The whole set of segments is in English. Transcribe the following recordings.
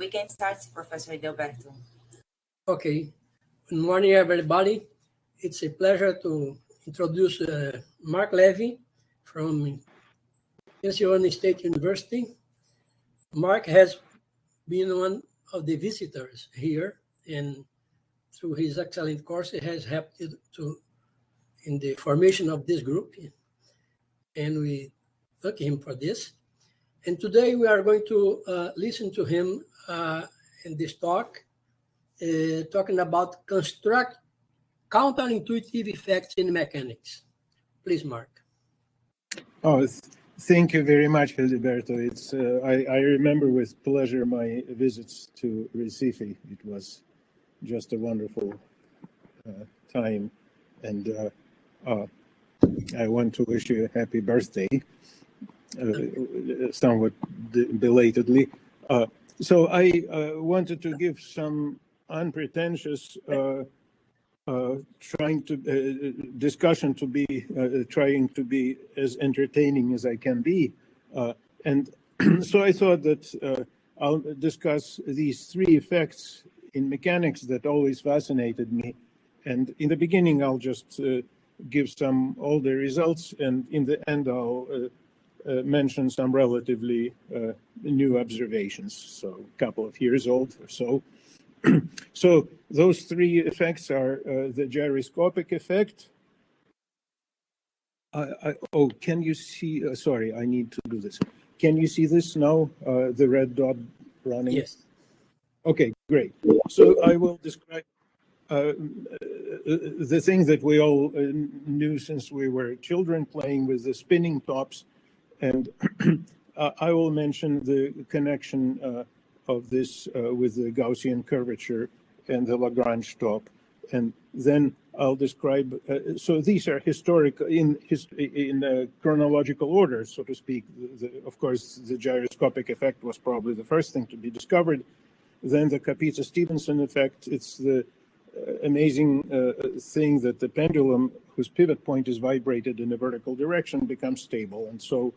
We can start, Professor Hildeberto. Okay. Good morning, everybody. It's a pleasure to introduce Mark Levi from Pennsylvania State University. Mark has been one of the visitors here, and through his excellent course, he has helped in the formation of this group, and we thank him for this. And today we are going to listen to him in this talk, talking about counterintuitive effects in mechanics. Please, Mark. Oh, thank you very much, Hildeberto. It's I remember with pleasure my visits to Recife. It was just a wonderful time, and I want to wish you a happy birthday, somewhat belatedly. So I wanted to give some unpretentious discussion to be trying to be as entertaining as I can be, and so I thought that I'll discuss these three effects in mechanics that always fascinated me, and in the beginning I'll just give some older results, and in the end I'll mention some relatively new observations, so a couple of years old or so. So those three effects are the gyroscopic effect. Oh, can you see? Sorry, I need to do this. Can you see this now? The red dot running? Yes. Okay, great. So I will describe the thing that we all knew since we were children, playing with the spinning tops. And I will mention the connection of this with the Gaussian curvature and the Lagrange top, and then I'll describe. So these are historical in chronological order, so to speak. Of course, the gyroscopic effect was probably the first thing to be discovered. Then the Kapizza Stephenson effect. It's the amazing thing that the pendulum, whose pivot point is vibrated in a vertical direction, becomes stable, and so.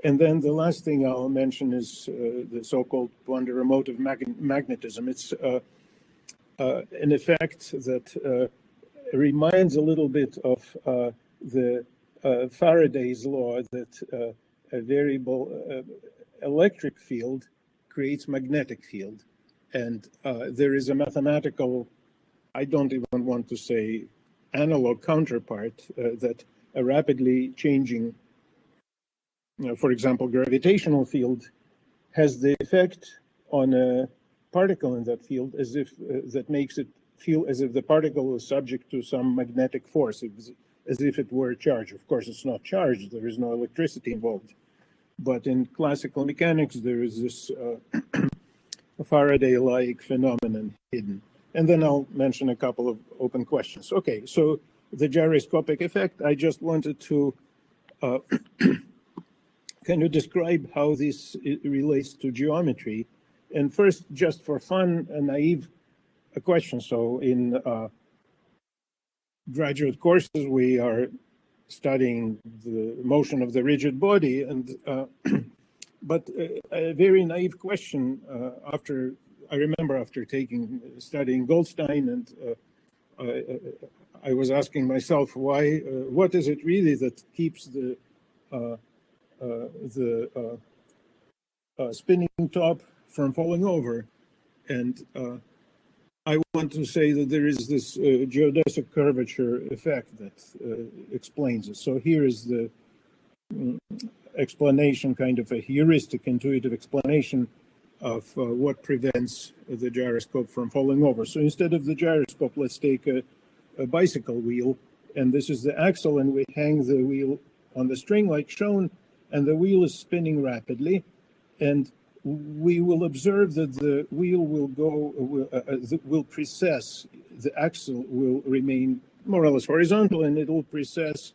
And then the last thing I'll mention is the so-called Ponderomotive Magnetism. It's an effect that reminds a little bit of the Faraday's law that a variable electric field creates magnetic field. And there is a mathematical, I don't even want to say analog counterpart, that a rapidly changing for example, gravitational field has the effect on a particle in that field as if that makes it feel as if the particle is subject to some magnetic force, as if it were charged. Of course, it's not charged. There is no electricity involved. But in classical mechanics, there is this Faraday-like phenomenon hidden. And then I'll mention a couple of open questions. Okay, so the gyroscopic effect, I just wanted to can you describe how this relates to geometry? And first, just for fun, a naive question. So in graduate courses, we are studying the motion of the rigid body, and but a very naive question I remember after studying Goldstein, and I was asking myself, why, what is it really that keeps the spinning top from falling over? And I want to say that there is this geodesic curvature effect that explains it. So here is the explanation, kind of a heuristic, intuitive explanation of what prevents the gyroscope from falling over. So instead of the gyroscope, let's take a bicycle wheel, and this is the axle, and we hang the wheel on the string like shown, and the wheel is spinning rapidly, and we will observe that the wheel will precess, the axle will remain more or less horizontal, and it will precess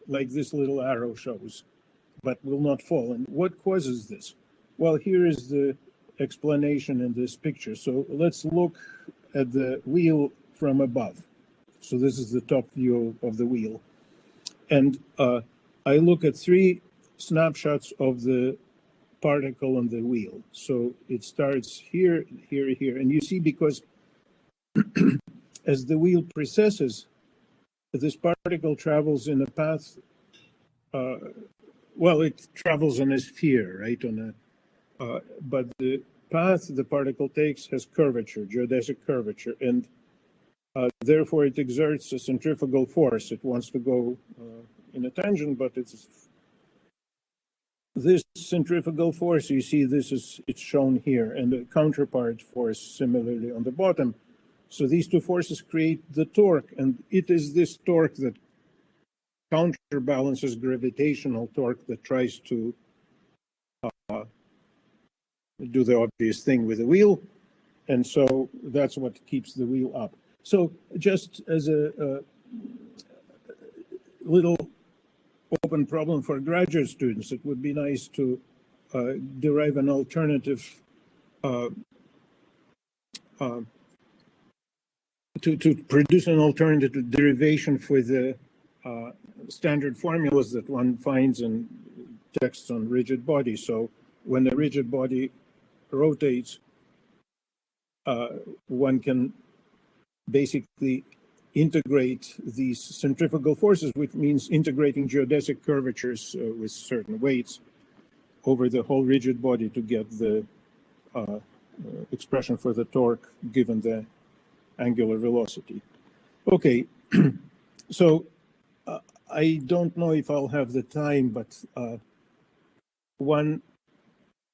like this little arrow shows, but will not fall. And what causes this? Well, here is the explanation in this picture. So let's look at the wheel from above. So this is the top view of the wheel. And I look at three snapshots of the particle on the wheel. So it starts here, here, here. And you see, because as the wheel precesses, this particle travels in a path. Well, it travels on a sphere, right? But the path the particle takes has curvature, geodesic curvature, and therefore it exerts a centrifugal force. It wants to go in a tangent, but this centrifugal force, you see, it's shown here, and the counterpart force similarly on the bottom. So these two forces create the torque, and it is this torque that counterbalances gravitational torque that tries to do the obvious thing with the wheel, and so that's what keeps the wheel up. So just as a little open problem for graduate students, it would be nice to derive an alternative to produce an alternative derivation for the standard formulas that one finds in texts on rigid bodies. So when a rigid body rotates, one can basically integrate these centrifugal forces, which means integrating geodesic curvatures with certain weights over the whole rigid body to get the expression for the torque given the angular velocity. Okay, so I don't know if I'll have the time, but one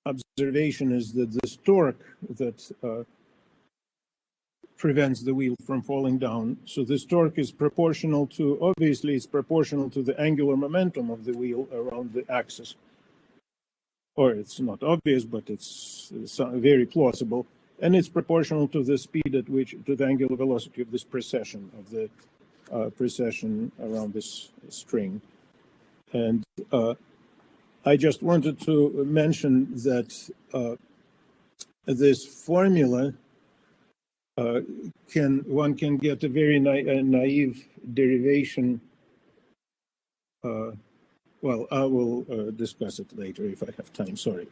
observation is that this torque that prevents the wheel from falling down. So this torque is proportional to, obviously it's proportional to the angular momentum of the wheel around the axis. Or it's not obvious, but it's very plausible. And it's proportional to the speed at which, to the angular velocity of this precession, of the precession around this string. And I just wanted to mention that this formula one can get a very naive derivation. Well, I will discuss it later if I have time, sorry.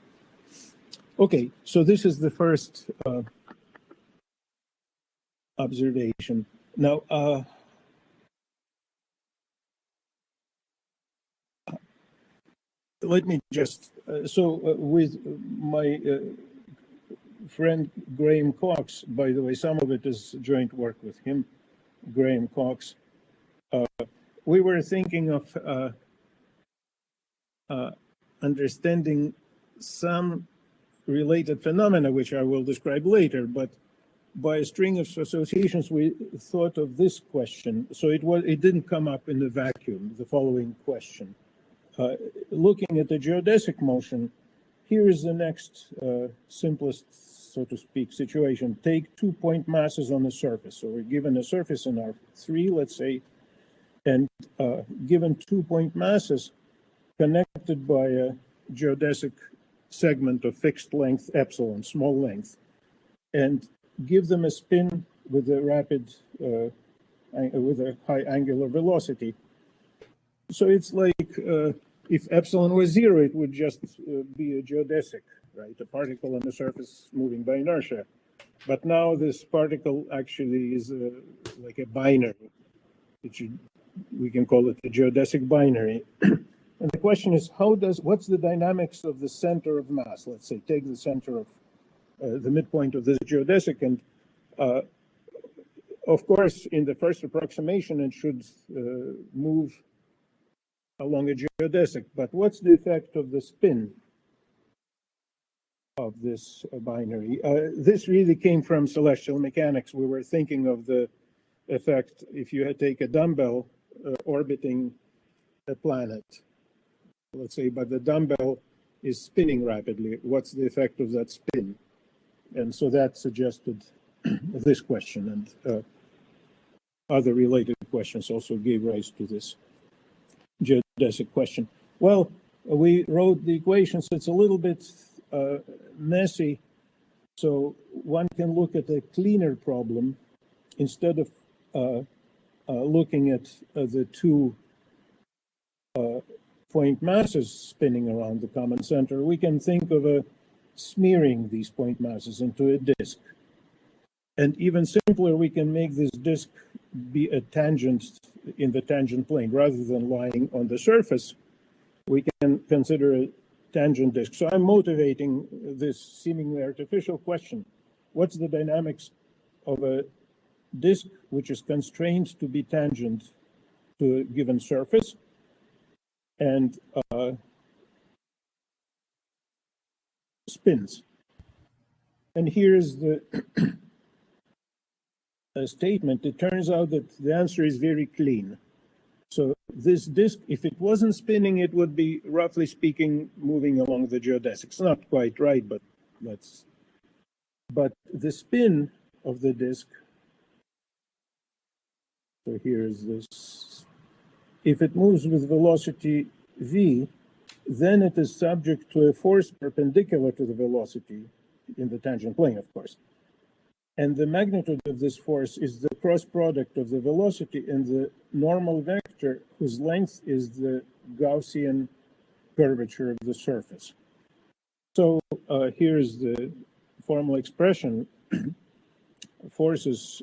Okay, so this is the first observation. Now, let me just, with my friend Graham Cox, by the way, some of it is joint work with him, Graham Cox, we were thinking of understanding some related phenomena, which I will describe later, but by a string of associations, we thought of this question. So it didn't come up in a vacuum, the following question. Looking at the geodesic motion, here is the next simplest, so to speak, situation. Take 2-point masses on the surface. So we're given a surface in R3, let's say, and given 2-point masses connected by a geodesic segment of fixed length epsilon, small length, and give them a spin with a rapid, with a high angular velocity. So it's like if epsilon was 0, it would just be a geodesic, right? A particle on the surface moving by inertia. But now this particle actually is like a binary. We can call it a geodesic binary. And the question is, what's the dynamics of the center of mass? Let's say, take the center of the midpoint of this geodesic, and of course, in the first approximation, it should move along a geodesic. But what's the effect of the spin of this binary? This really came from celestial mechanics. We were thinking of the effect if you take a dumbbell orbiting a planet, let's say, but the dumbbell is spinning rapidly. What's the effect of that spin? And so that suggested this question, and other related questions also gave rise to this geodesic question. Well, we wrote the equations. It's a little bit messy, so one can look at a cleaner problem instead of looking at the two point masses spinning around the common center, we can think of smearing these point masses into a disk. And even simpler, we can make this disk be a tangent in the tangent plane. Rather than lying on the surface, we can consider a tangent disk. So I'm motivating this seemingly artificial question. What's the dynamics of a disk which is constrained to be tangent to a given surface and spins? And here's the statement. It turns out that the answer is very clean. So this disk, if it wasn't spinning, it would be, roughly speaking, moving along the geodesic. It's not quite right, but the spin of the disk, so here's this, if it moves with velocity v, then it is subject to a force perpendicular to the velocity in the tangent plane, of course. And the magnitude of this force is the cross product of the velocity and the normal vector whose length is the Gaussian curvature of the surface. So here's the formal expression. Forces,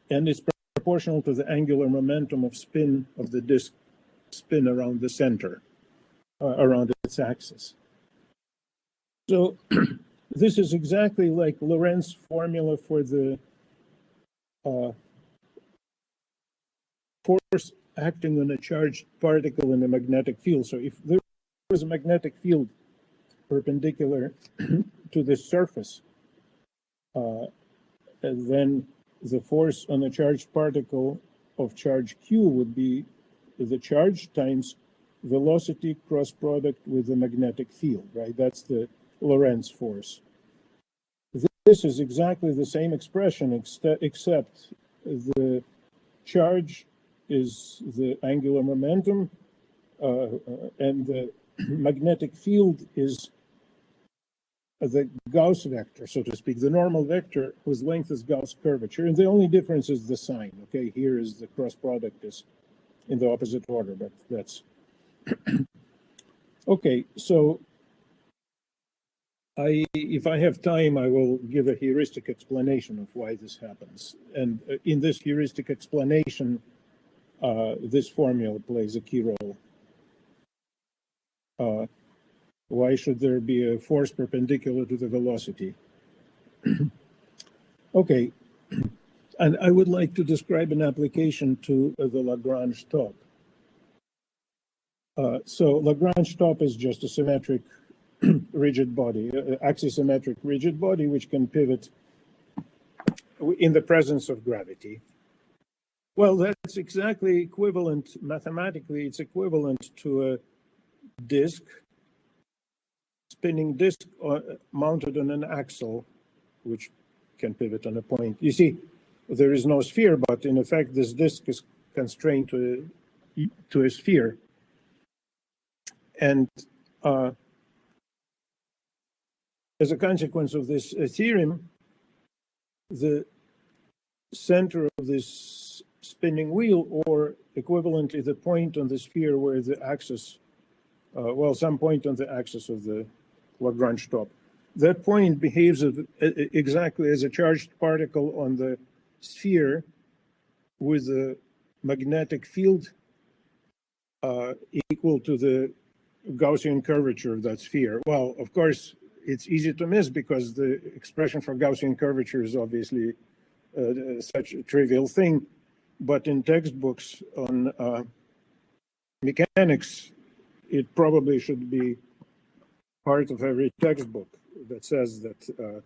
and it's proportional to the angular momentum of spin of the disk spin around the center, around its axis. So this is exactly like Lorentz formula for the force acting on a charged particle in a magnetic field. So if there was a magnetic field perpendicular to the surface, then the force on a charged particle of charge q would be the charge times velocity cross product with the magnetic field, right? That's the Lorentz force. This is exactly the same expression, except the charge is the angular momentum, and the magnetic field is the Gauss vector, so to speak, the normal vector whose length is Gauss curvature. And the only difference is the sign. Okay, here is the cross product is in the opposite order, but that's okay. So if I have time, I will give a heuristic explanation of why this happens. And in this heuristic explanation, this formula plays a key role. Why should there be a force perpendicular to the velocity? Okay, and I would like to describe an application to the Lagrange top. So Lagrange top is just a symmetric rigid body, axisymmetric rigid body, which can pivot in the presence of gravity. Well, that's exactly equivalent, mathematically, it's equivalent to a disk, spinning disk mounted on an axle, which can pivot on a point. You see, there is no sphere, but in effect, this disk is constrained to a sphere. And as a consequence of this theorem, the center of this spinning wheel, or equivalently the point on the sphere where the axis, some point on the axis of the Lagrange top, that point behaves exactly as a charged particle on the sphere with a magnetic field equal to the Gaussian curvature of that sphere. Well, of course, it's easy to miss because the expression for Gaussian curvature is obviously such a trivial thing. But in textbooks on mechanics, it probably should be part of every textbook that says that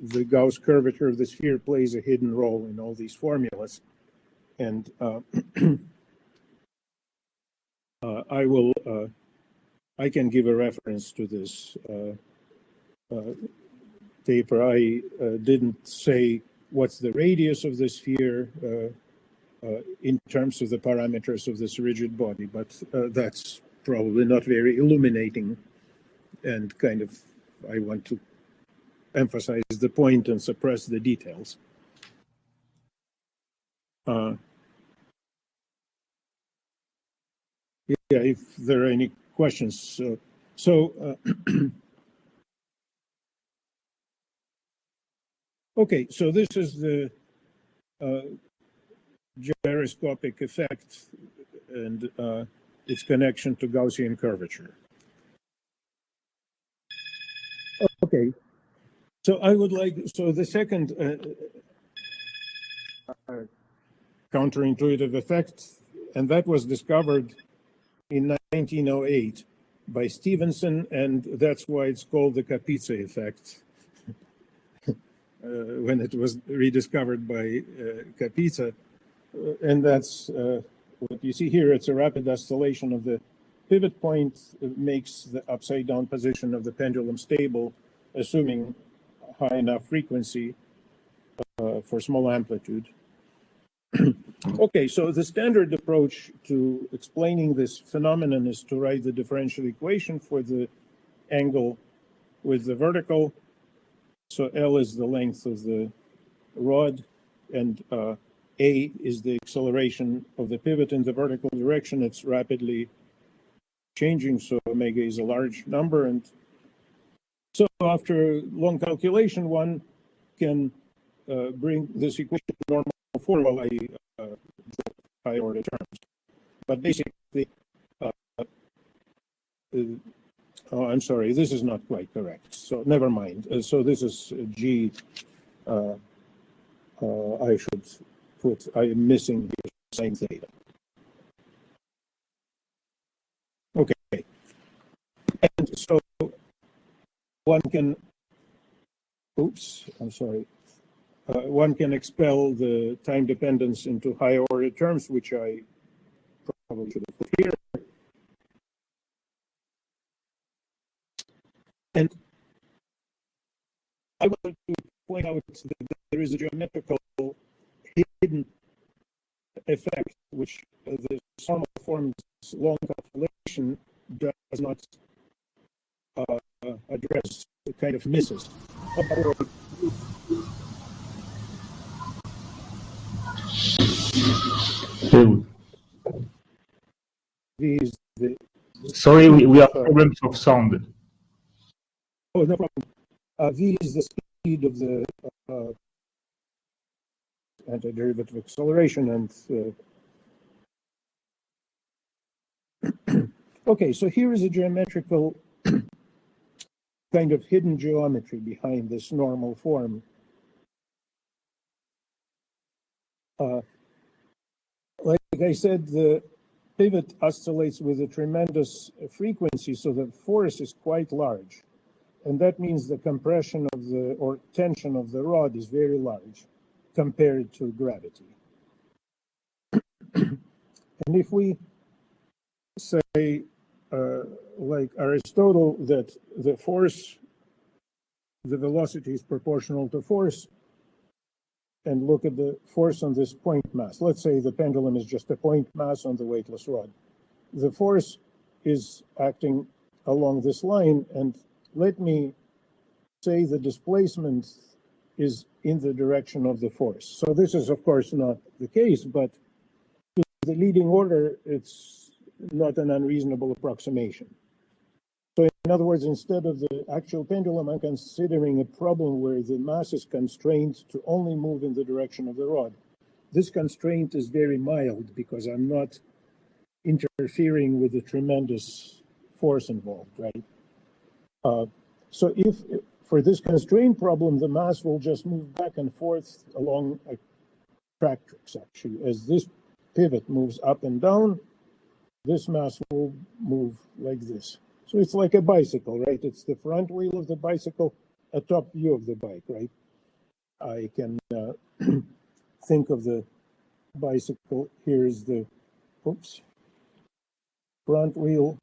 the Gauss curvature of the sphere plays a hidden role in all these formulas. And I can give a reference to this paper. I didn't say what's the radius of the sphere in terms of the parameters of this rigid body, but that's probably not very illuminating, and kind of I want to emphasize the point and suppress the details. yeah, if there are any questions. Okay, so this is the gyroscopic effect and its connection to Gaussian curvature. Okay, so I would like, so the second counterintuitive effect, and that was discovered in 1908 by Stephenson, and that's why it's called the Capizza effect. When it was rediscovered by Kapizza. And that's what you see here. It's a rapid oscillation of the pivot point. It makes the upside down position of the pendulum stable, assuming high enough frequency for small amplitude. Okay, so the standard approach to explaining this phenomenon is to write the differential equation for the angle with the vertical. So L is the length of the rod, and A is the acceleration of the pivot in the vertical direction. It's rapidly changing, so omega is a large number. And so after long calculation, one can bring this equation to normal form while I high order terms. But basically, oh, I'm sorry, this is not quite correct. So never mind. So this is G. I should put, I am missing the sine theta. Okay. And so one can, oops, I'm sorry. One can expel the time dependence into higher order terms, which I probably should have put here. And I want to point out that there is a geometrical hidden effect, which the normal form's long calculation does not address. It kind of misses. Sorry, we have problems of sound. Oh, no problem. V is the speed of the antiderivative acceleration, and okay, so here is a geometrical kind of hidden geometry behind this normal form. Like I said, the pivot oscillates with a tremendous frequency, so the force is quite large. And that means the compression of the, or tension of the rod is very large compared to gravity. And if we say, like Aristotle, that the force, the velocity is proportional to force, and look at the force on this point mass. Let's say the pendulum is just a point mass on the weightless rod. The force is acting along this line, and let me say the displacement is in the direction of the force. So this is, of course, not the case, but to the leading order, it's not an unreasonable approximation. So in other words, instead of the actual pendulum, I'm considering a problem where the mass is constrained to only move in the direction of the rod. This constraint is very mild because I'm not interfering with the tremendous force involved, right? So if for this constraint problem, the mass will just move back and forth along a tractrix, actually. As this pivot moves up and down, this mass will move like this. So it's like a bicycle, right? It's the front wheel of the bicycle, a top view of the bike, right? I can think of the bicycle. Here's the, oops, front wheel.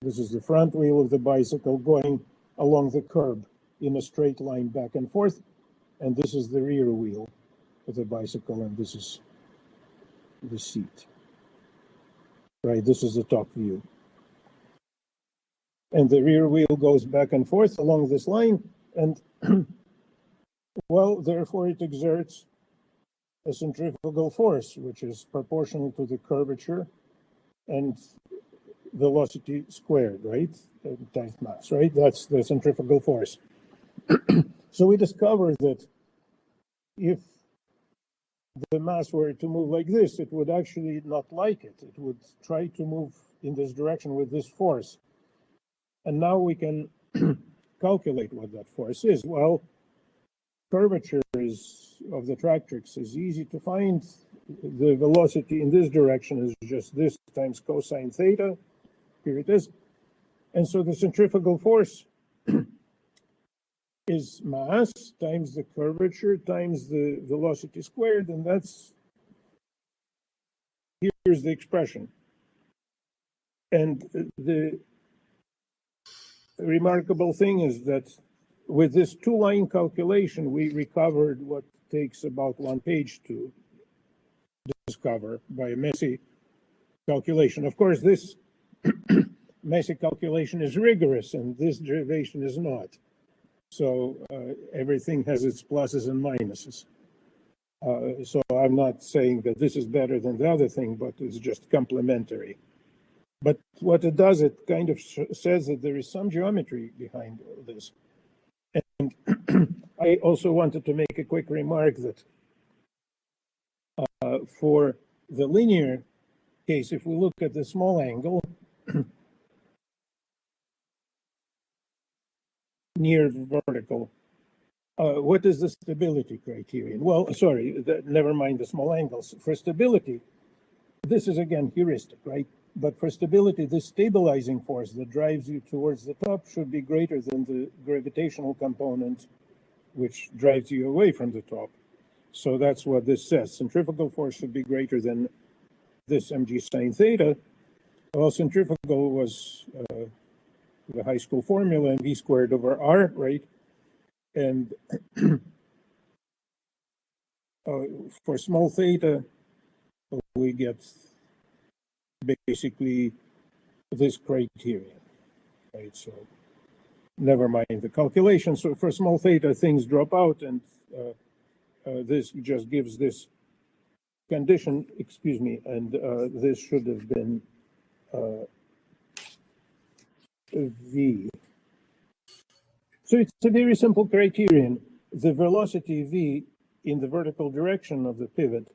This is the front wheel of the bicycle going along the curb in a straight line back and forth. And this is the rear wheel of the bicycle, and this is the seat. Right, this is the top view. And the rear wheel goes back and forth along this line, and well, therefore it exerts a centrifugal force, which is proportional to the curvature and velocity squared, right? Times mass, right? That's the centrifugal force. So we discovered that if the mass were to move like this, it would actually not like it. It would try to move in this direction with this force. And now we can calculate what that force is. Well, curvature of the tractrix is easy to find. The velocity in this direction is just this times cosine theta. Here it is. And so the centrifugal force is mass times the curvature times the velocity squared, and here's the expression. And the remarkable thing is that with this two-line calculation, we recovered what takes about 1 page to discover by a messy calculation. Of course, this messy calculation is rigorous, and this derivation is not. So everything has its pluses and minuses. So I'm not saying that this is better than the other thing, but it's just complementary. But what it does, it kind of says that there is some geometry behind this. And I also wanted to make a quick remark that for the linear case, if we look at the small angle near vertical, what is the stability criterion? Well, sorry, never mind the small angles. For stability, this is again heuristic, right? But for stability, this stabilizing force that drives you towards the top should be greater than the gravitational component which drives you away from the top. So that's what this says. Centrifugal force should be greater than this mg sine theta. Well, centrifugal was the high school formula, and v squared over r, right? And for small theta, we get basically this criterion, right? So never mind the calculation. So for small theta, things drop out, and this just gives this condition, excuse me, and this should have been v. So it's a very simple criterion. The velocity v in the vertical direction of the pivot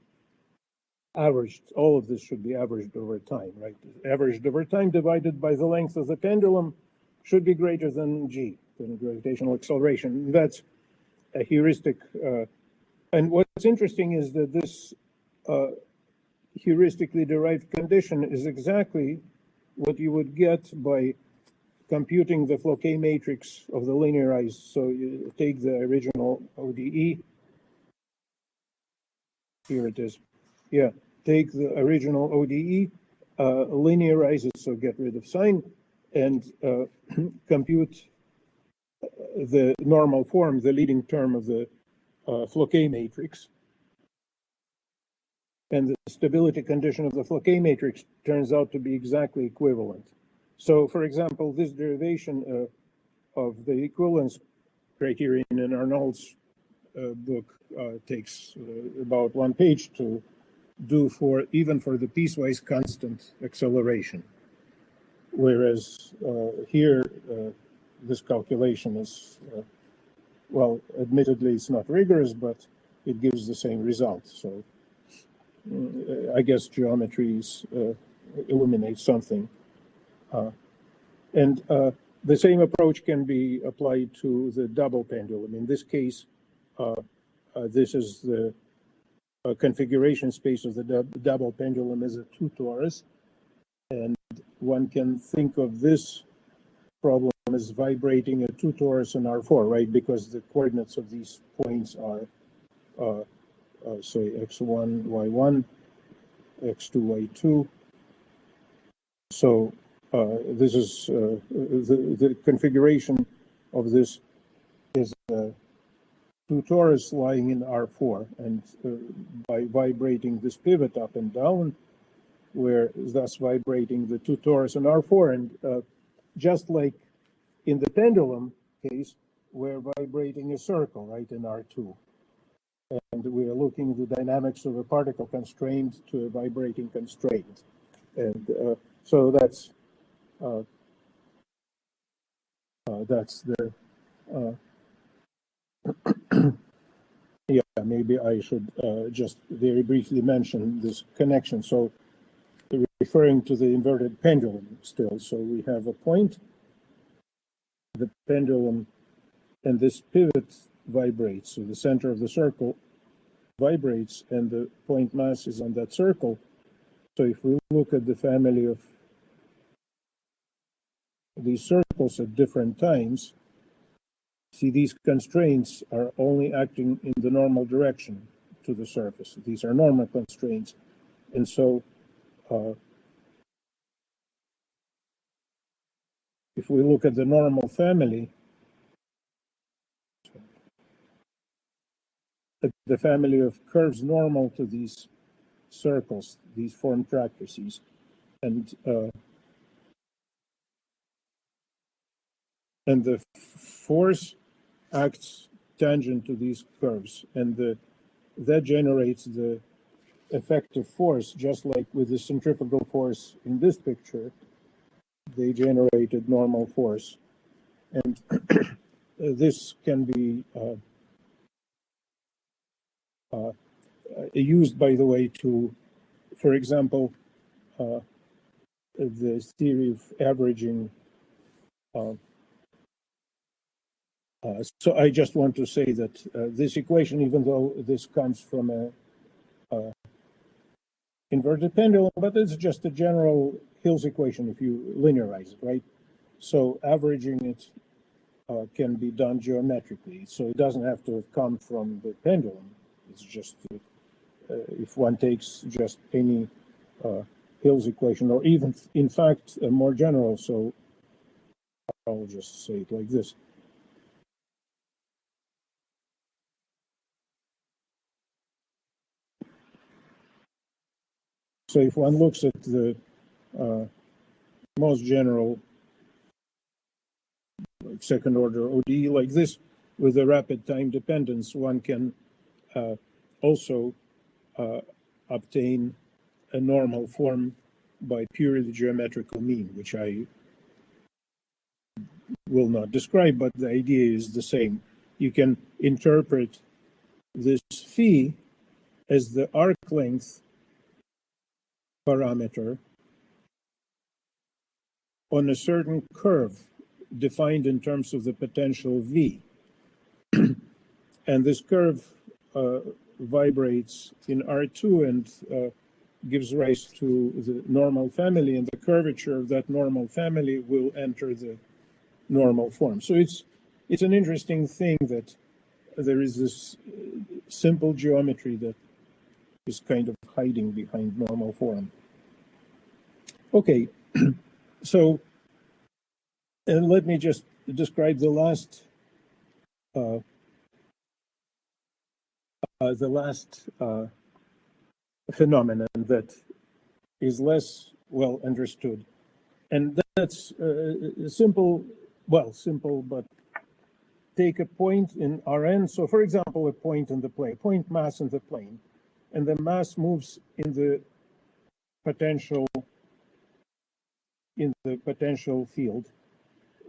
averaged, all of this should be averaged over time, right? Averaged over time divided by the length of the pendulum should be greater than g, than gravitational acceleration. That's a heuristic. And what's interesting is that this heuristically derived condition is exactly what you would get by computing the Floquet matrix of the linearized. So you take the original ODE. Here it is. Yeah, take the original ODE, linearize it, so get rid of sign, and compute the normal form, the leading term of the Floquet matrix. And the stability condition of the Floquet matrix turns out to be exactly equivalent. So, for example, this derivation of the equivalence criterion in Arnold's book takes about 1 page to do even for the piecewise constant acceleration. Whereas here, this calculation is, well, admittedly, it's not rigorous, but it gives the same result. So I guess geometry illuminates something. And the same approach can be applied to the double pendulum. In this case, this is the configuration space of the double pendulum as a 2 torus. And one can think of this problem as vibrating a 2 torus in R4, right? Because the coordinates of these points are, say, x1, y1, x2, y2. So this is the configuration of this is a 2 torus lying in R4, and by vibrating this pivot up and down, we're thus vibrating the 2 torus in R4, and just like in the pendulum case, we're vibrating a circle, right, in R2. And we are looking at the dynamics of a particle constrained to a vibrating constraint. And so that's the yeah, maybe I should just very briefly mention this connection. So referring to the inverted pendulum still. So we have a point, the pendulum, and this pivot vibrates. So the center of the circle vibrates and the point mass is on that circle. So if we look at the family of these circles at different times, see, these constraints are only acting in the normal direction to the surface. These are normal constraints. And so if we look at the normal family, at the family of curves normal to these circles, these form tractrices, and the force acts tangent to these curves, and that generates the effective force, just like with the centrifugal force in this picture. They generated normal force, and this can be used, by the way, to, for example, the theory of averaging. So I just want to say that this equation, even though this comes from a inverted pendulum, but it's just a general Hill's equation if you linearize it, right? So averaging it can be done geometrically. So it doesn't have to have come from the pendulum. It's just if one takes just any Hill's equation, or even, in fact, more general. So I'll just say it like this. So if one looks at the most general second order ODE like this, with a rapid time dependence, one can also obtain a normal form by purely geometrical mean, which I will not describe, but the idea is the same. You can interpret this phi as the arc length parameter on a certain curve defined in terms of the potential V. And this curve vibrates in R2 and gives rise to the normal family, and the curvature of that normal family will enter the normal form. So it's an interesting thing that there is this simple geometry that is kind of hiding behind normal form. Okay, so and let me just describe the last phenomenon that is less well understood, and that's simple, but take a point in Rn. So, for example, a point in the plane, point mass in the plane, and the mass moves in the potential field.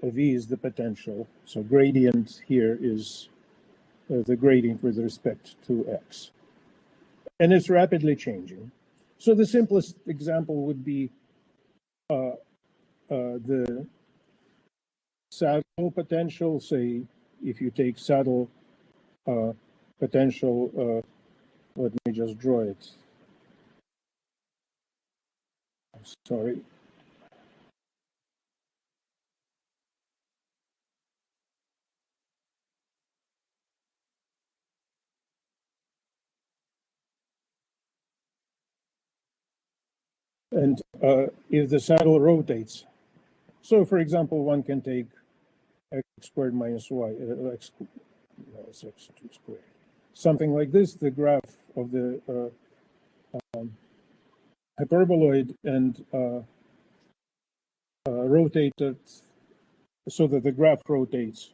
V is the potential. So gradient here is the gradient with respect to x. And it's rapidly changing. So the simplest example would be the saddle potential. Say, if you take saddle potential, let me just draw it. Sorry. And if the saddle rotates, so for example, one can take x squared minus y, x x2 squared, something like this, the graph of the hyperboloid, and rotated so that the graph rotates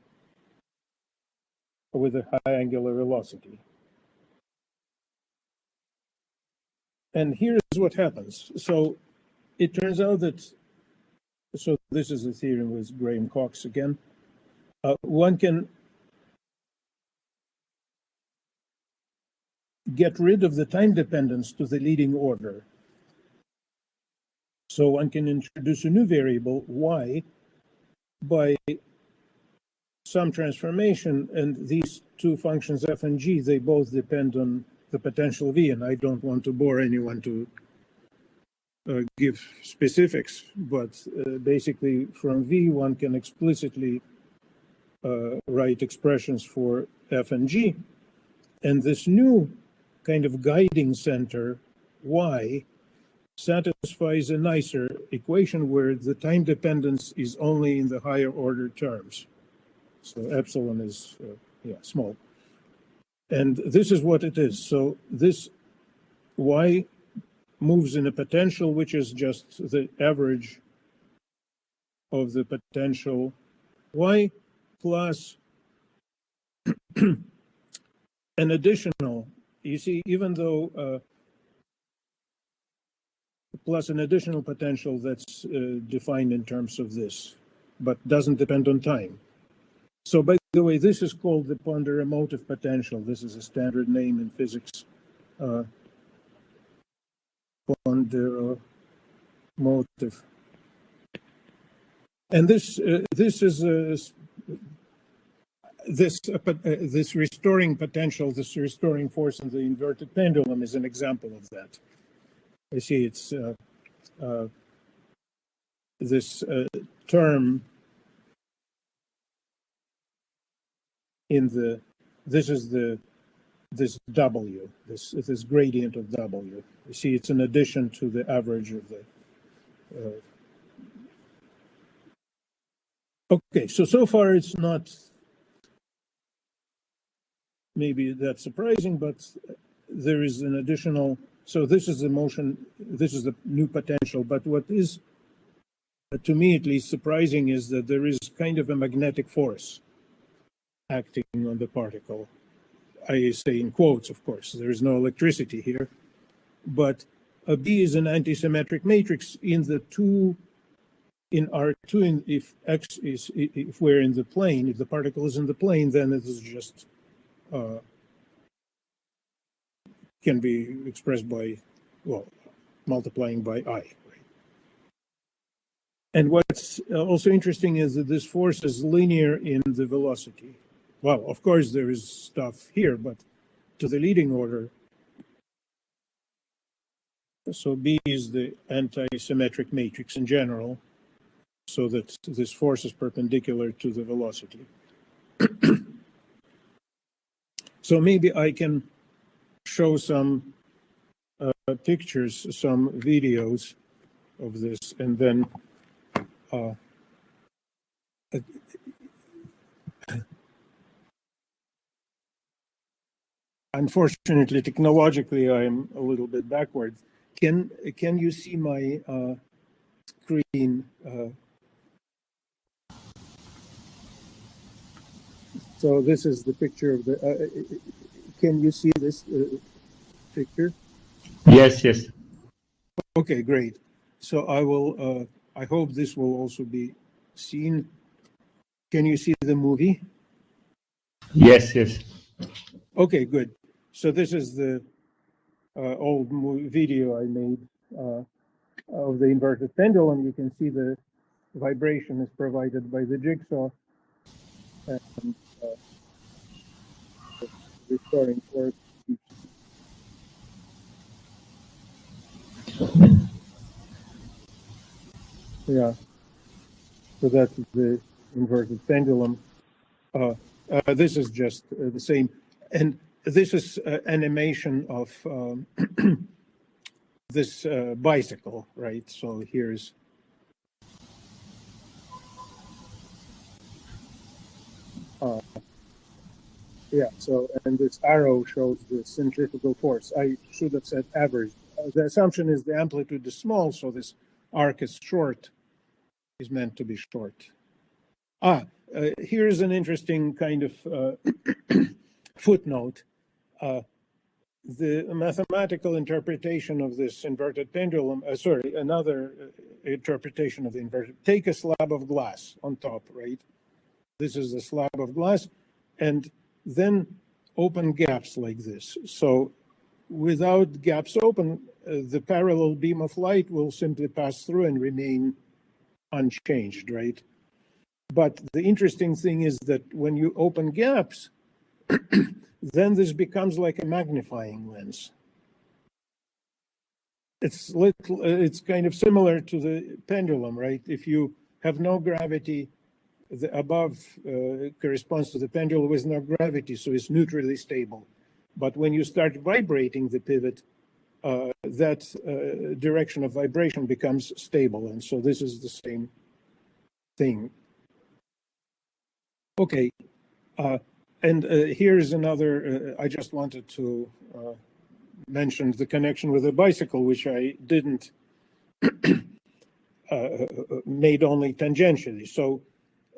with a high angular velocity. And here's what happens. So it turns out that, so this is a theorem with Graham Cox again, one can get rid of the time dependence to the leading order. So one can introduce a new variable, y, by some transformation, and these two functions, f and g, they both depend on the potential v, and I don't want to bore anyone to give specifics, but basically from v, one can explicitly write expressions for f and g, and this new kind of guiding center, y, satisfies a nicer equation where the time dependence is only in the higher order terms. So epsilon is small. And this is what it is. So this y moves in a potential which is just the average of the potential y plus an additional, you see, even though plus an additional potential that's defined in terms of this, but doesn't depend on time. So by the way, this is called the ponderomotive potential. This is a standard name in physics. Ponderomotive. And this is this restoring potential, this restoring force in the inverted pendulum is an example of that. You see, it's this term in the, this is this W, this gradient of W. You see, it's an addition to the average of the. Okay, so far it's not maybe that surprising, but there is an additional. So this is the motion, this is the new potential, but what is, to me at least, surprising is that there is kind of a magnetic force acting on the particle. I say in quotes, of course, there is no electricity here, but a B is an antisymmetric matrix in the two, in R2, if X is, if we're in the plane, if the particle is in the plane, then it is just, can be expressed by, well, multiplying by I. And what's also interesting is that this force is linear in the velocity. Well, of course, there is stuff here, but to the leading order. So B is the anti-symmetric matrix in general, so that this force is perpendicular to the velocity. So maybe I can show some pictures, some videos of this, and then unfortunately, technologically, I'm a little bit backwards. Can you see my screen? So this is the picture of the. Can you see this picture? Yes, yes. Okay, great. So I will. I hope this will also be seen. Can you see the movie? Yes, yes. Okay, good. So this is the old video I made of the inverted pendulum. You can see the vibration is provided by the jigsaw, and restoring force. Yeah. So that's the inverted pendulum. This is just the same, and this is animation of this bicycle, right? So here's yeah. So and this arrow shows the centrifugal force. I should have said average. The assumption is the amplitude is small, so this arc is short, is meant to be short. Here's an interesting kind of footnote. the mathematical interpretation of this inverted pendulum, another interpretation of the inverted, take a slab of glass on top, right? This is the slab of glass, and then open gaps like this. So without gaps open, the parallel beam of light will simply pass through and remain unchanged, right? But the interesting thing is that when you open gaps, then this becomes like a magnifying lens. It's kind of similar to the pendulum, right? If you have no gravity, the above corresponds to the pendulum with no gravity, so it's neutrally stable. But when you start vibrating the pivot, that direction of vibration becomes stable, and so this is the same thing. Okay. And here's another, I just wanted to mention the connection with the bicycle, which I didn't made only tangentially. So,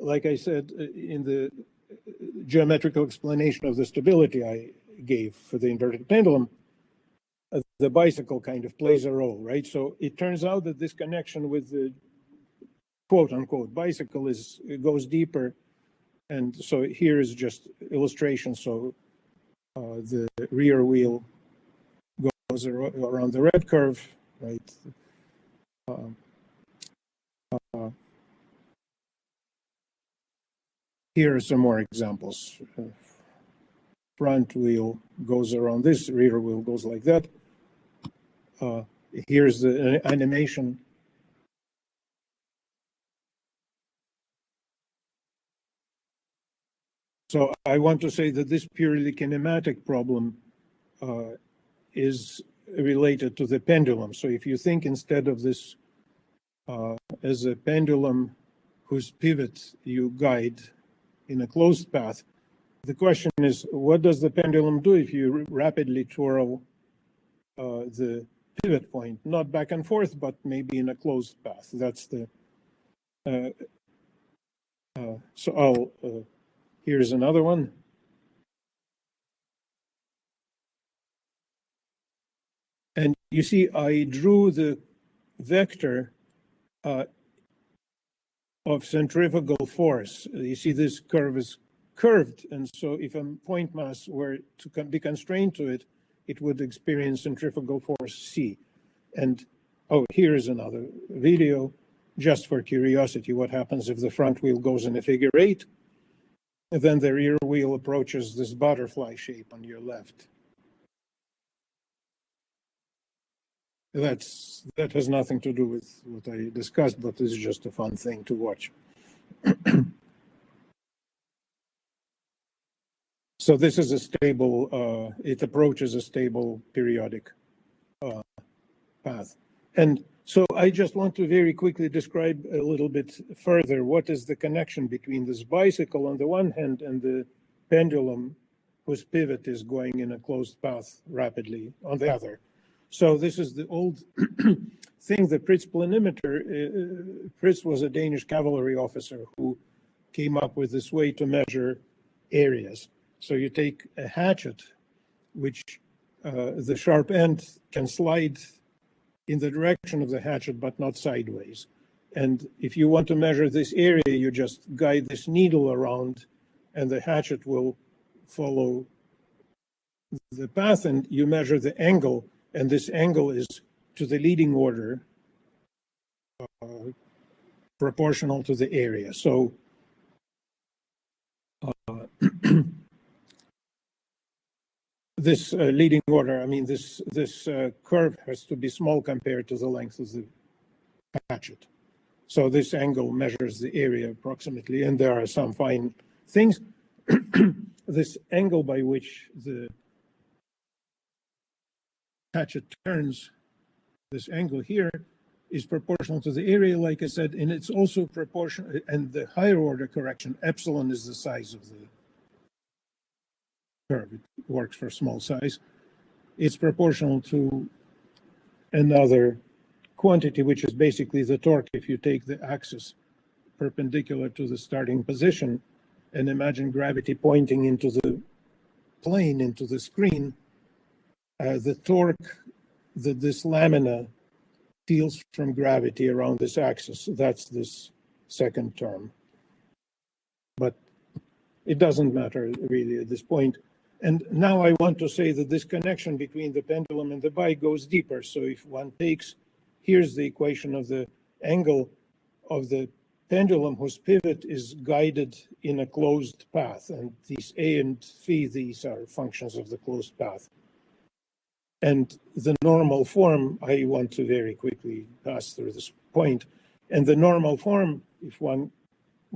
like I said, in the geometrical explanation of the stability I gave for the inverted pendulum, the bicycle kind of plays a role, right? So it turns out that this connection with the quote unquote bicycle goes deeper. And so here is just illustration. So the rear wheel goes around the red curve, right? Here are some more examples. Front wheel goes around this, rear wheel goes like that. Here's the animation. So I want to say that this purely kinematic problem is related to the pendulum. So if you think instead of this as a pendulum whose pivot you guide in a closed path, the question is, what does the pendulum do if you rapidly twirl the pivot point, not back and forth, but maybe in a closed path? That's the, here's another one. And you see, I drew the vector of centrifugal force. You see this curve is curved, and so if a point mass were to be constrained to it, it would experience centrifugal force C. And oh, here's another video, just for curiosity, what happens if the front wheel goes in a figure 8, and then the rear wheel approaches this butterfly shape on your left. That has nothing to do with what I discussed, but this is just a fun thing to watch. So this is a stable, it approaches a stable periodic path. And so I just want to very quickly describe a little bit further what is the connection between this bicycle on the one hand and the pendulum whose pivot is going in a closed path rapidly on the other. So this is the old thing, the Fritz planimeter. Fritz was a Danish cavalry officer who came up with this way to measure areas. So you take a hatchet, which the sharp end can slide in the direction of the hatchet, but not sideways. And if you want to measure this area, you just guide this needle around and the hatchet will follow the path, and you measure the angle, and this angle is to the leading order proportional to the area. So this leading order, I mean, this curve has to be small compared to the length of the hatchet. So this angle measures the area approximately, and there are some fine things. This angle by which the hatchet turns, this angle here, is proportional to the area, like I said, and it's also proportional, and the higher order correction, epsilon, is the size of the curve. It works for small size. It's proportional to another quantity, which is basically the torque. If you take the axis perpendicular to the starting position and imagine gravity pointing into the plane, into the screen, the torque that this lamina feels from gravity around this axis. That's this second term. But it doesn't matter really at this point. And now I want to say that this connection between the pendulum and the bike goes deeper. So if one takes, here's the equation of the angle of the pendulum whose pivot is guided in a closed path. And these A and phi, these are functions of the closed path. And the normal form, I want to very quickly pass through this point. And the normal form, if one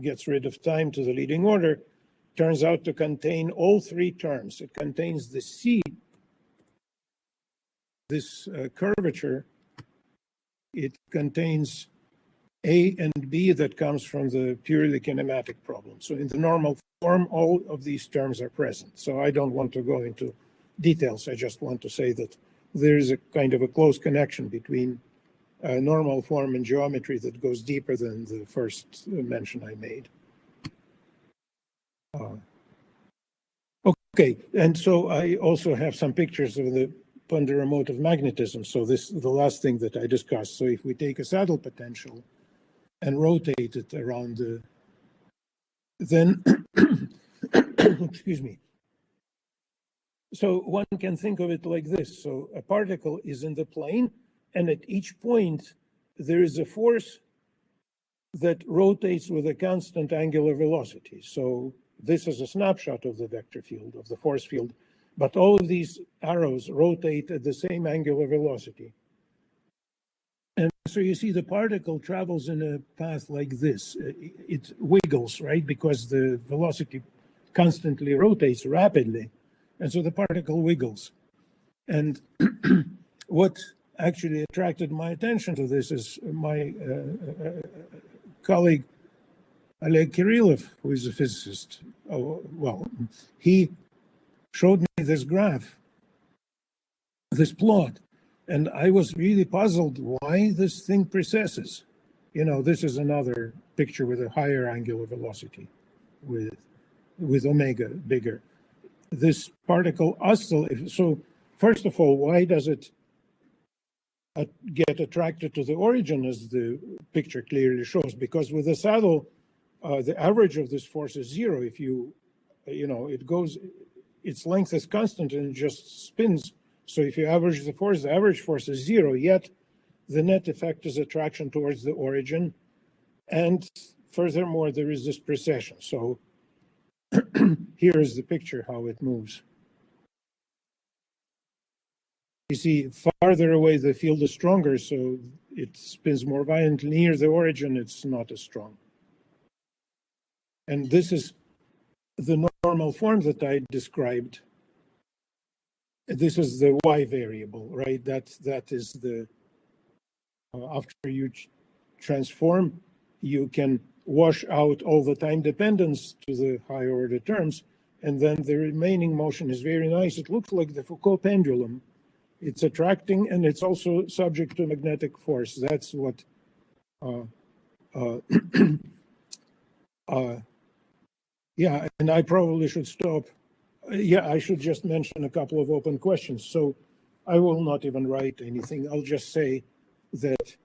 gets rid of time to the leading order, turns out to contain all three terms. It contains the C, this curvature. It contains A and B that comes from the purely kinematic problem. So in the normal form, all of these terms are present. So I don't want to go into details. I just want to say that there is a kind of a close connection between normal form and geometry that goes deeper than the first mention I made. Okay, and so I also have some pictures of the Ponderomotive magnetism. So this is the last thing that I discussed. So if we take a saddle potential and rotate it around the, then, excuse me. So one can think of it like this. So a particle is in the plane, and at each point, there is a force that rotates with a constant angular velocity. So this is a snapshot of the vector field, of the force field, but all of these arrows rotate at the same angular velocity. And so you see the particle travels in a path like this. It wiggles, right? Because the velocity constantly rotates rapidly. And so the particle wiggles. And what actually attracted my attention to this is my colleague, Oleg Kirillov, who is a physicist. Oh, well, he showed me this graph, this plot, and I was really puzzled why this thing precesses. You know, this is another picture with a higher angular velocity, with omega bigger. This particle oscillates. So first of all, why does it get attracted to the origin, as the picture clearly shows? Because with the saddle, the average of this force is zero. If you know, it goes, its length is constant and it just spins. So if you average the force, the average force is zero, yet the net effect is attraction towards the origin. And furthermore, there is this precession. So here is the picture how it moves. You see, farther away the field is stronger, so it spins more violently. Near the origin, it's not as strong. And this is the normal form that I described. This is the y variable, right? That is the, after you transform, you can wash out all the time dependence to the higher order terms, and then the remaining motion is very nice. It looks like the Foucault pendulum. It's attracting, and it's also subject to magnetic force. That's what yeah, and I probably should stop. Yeah, I should just mention a couple of open questions. So I will not even write anything. I'll just say that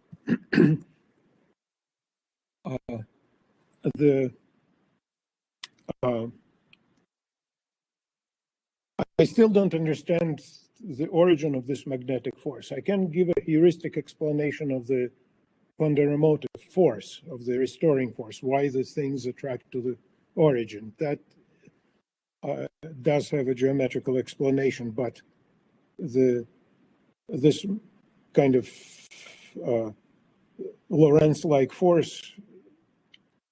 I still don't understand the origin of this magnetic force. I can give a heuristic explanation of the ponderomotive force, of the restoring force, why the things attract to the origin. That does have a geometrical explanation, but this kind of Lorentz-like force,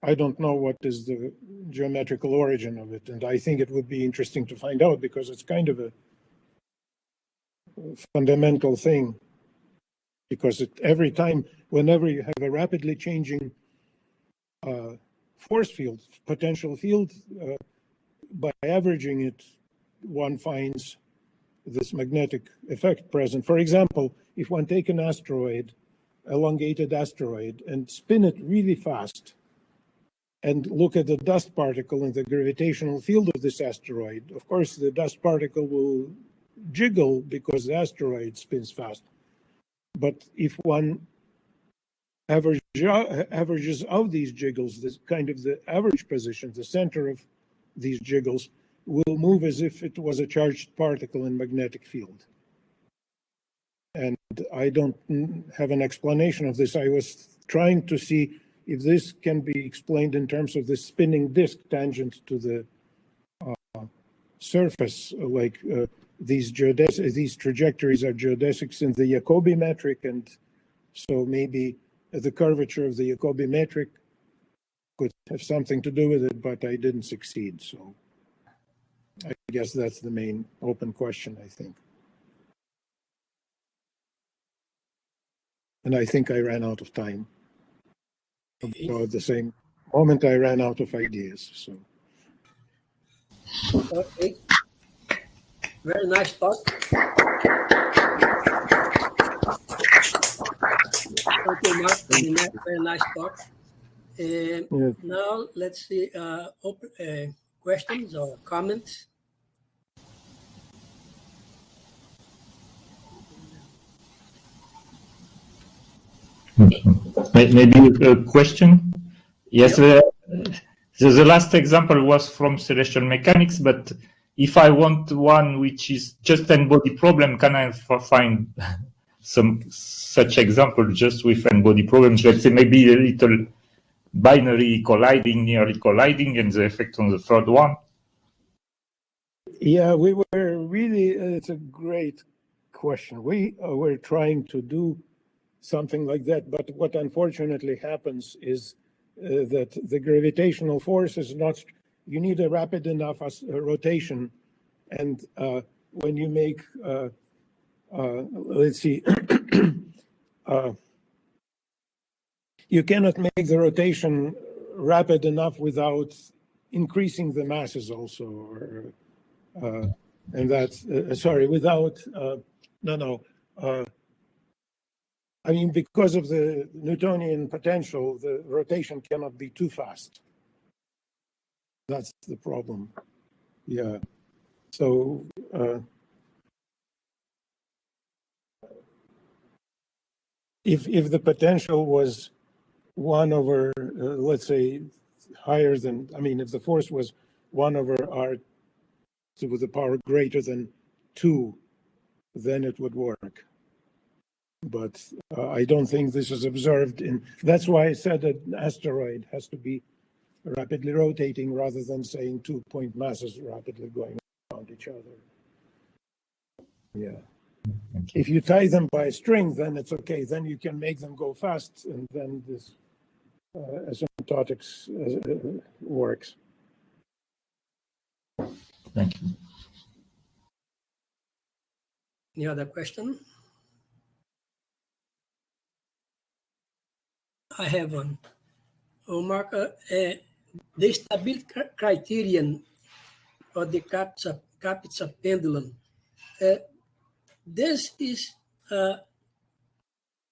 I don't know what is the geometrical origin of it, and I think it would be interesting to find out because it's kind of a fundamental thing. Because every time, whenever you have a rapidly changing force field, potential field, by averaging it, one finds this magnetic effect present. For example, if one take an asteroid, elongated asteroid, and spin it really fast, and look at the dust particle in the gravitational field of this asteroid, of course, the dust particle will jiggle because the asteroid spins fast. But if one averages out these jiggles, this kind of the average position, the center of these jiggles will move as if it was a charged particle in magnetic field. And I don't have an explanation of this. I was trying to see if this can be explained in terms of the spinning disk tangent to the surface, like these trajectories are geodesics in the Jacobi metric, and so maybe the curvature of the Jacobi metric could have something to do with it, but I didn't succeed. So I guess that's the main open question, I think. And I think I ran out of time. So at the same moment, I ran out of ideas. So. Okay. Very nice talk. Okay, Mark, very nice talk. Now let's see open questions or comments. Maybe a question? Yes, yep. The last example was from celestial mechanics, but if I want one which is just an body problem, can I find some such example just with n-body problems? Let's say maybe a little binary colliding, nearly colliding, and the effect on the third one. Yeah, we were really, it's a great question. We were trying to do something like that, but what unfortunately happens is that the gravitational force is not, you need a rapid enough rotation, and when you make, let's see, you cannot make the rotation rapid enough without increasing the masses also, or, and that's, sorry, without, I mean, because of the Newtonian potential, the rotation cannot be too fast. That's the problem. Yeah. So, if the potential was 1 over, let's say, higher than, I mean, if the force was 1 over r to the power greater than 2, then it would work. But I don't think this is observed in, that's why I said that an asteroid has to be rapidly rotating rather than saying 2 point masses rapidly going around each other. Yeah. If you tie them by a string, then it's okay. Then you can make them go fast, and then this asymptotics works. Thank you. Any other question? I have one. Oh, Mark, the stability criterion for the Kapizza pendulum. This is a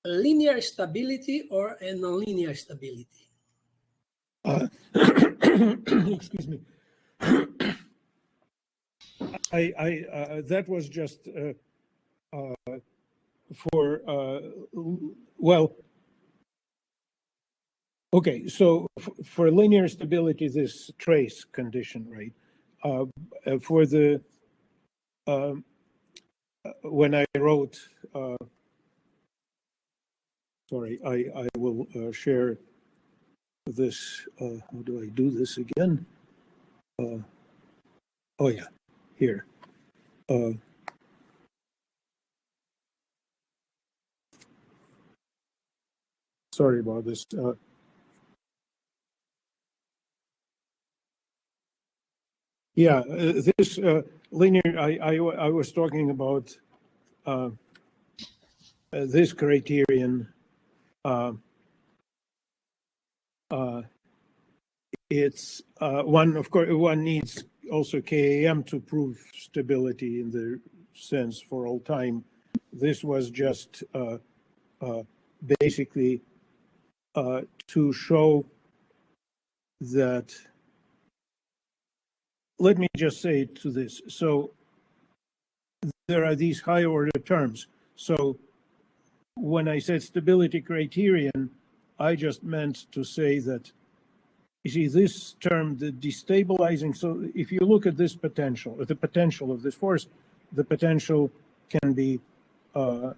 linear stability or a nonlinear stability? Excuse me. That was just for well. Okay, so for linear stability, this trace condition, right? For the when I wrote, sorry, I will share this. How do I do this again? Oh yeah, here. Sorry about this. Yeah, this linear, I was talking about this criterion. It's one, of course, one needs also KAM to prove stability in the sense for all time. This was just basically to show that, let me just say to this. So there are these high order terms. So when I said stability criterion, I just meant to say that, you see, this term, the destabilizing, so if you look at this potential, the potential of this force, the potential can be, well,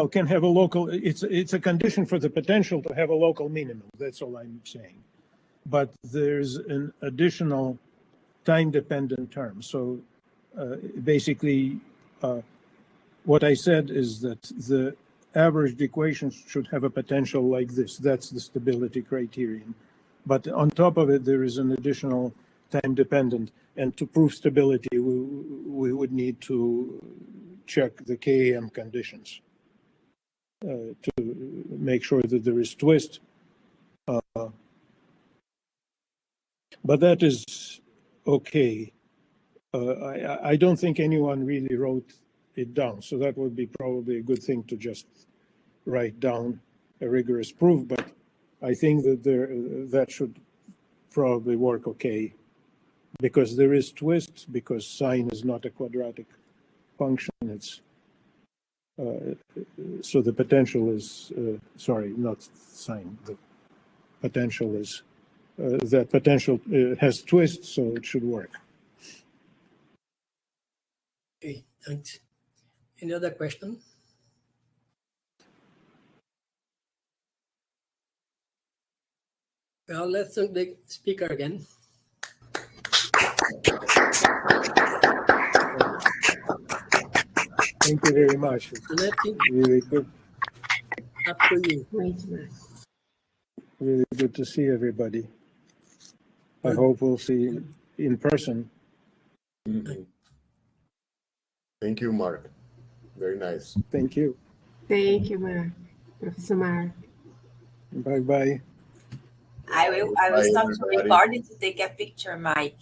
can have a local, it's a condition for the potential to have a local minimum. That's all I'm saying. But there's an additional time-dependent term. So basically, what I said is that the averaged equations should have a potential like this. That's the stability criterion. But on top of it, there is an additional time-dependent. And to prove stability, we would need to check the KAM conditions to make sure that there is twist. But that is okay. I don't think anyone really wrote it down, so that would be probably a good thing to just write down a rigorous proof. But I think that that should probably work okay, because there is twist, because sine is not a quadratic function. It's so the potential is sorry, not sine. The potential is that potential has twist, so it should work. Okay, thanks. Any other question? Well, let's thank the speaker again. Thank you very much. It's really good. Up to you. Really good to see everybody. I hope we'll see in person. Mm-hmm. Thank you, Mark. Very nice. Thank you. Thank you, Mark. Professor Mark. Bye-bye. I will stop the recording to take a picture, Mike.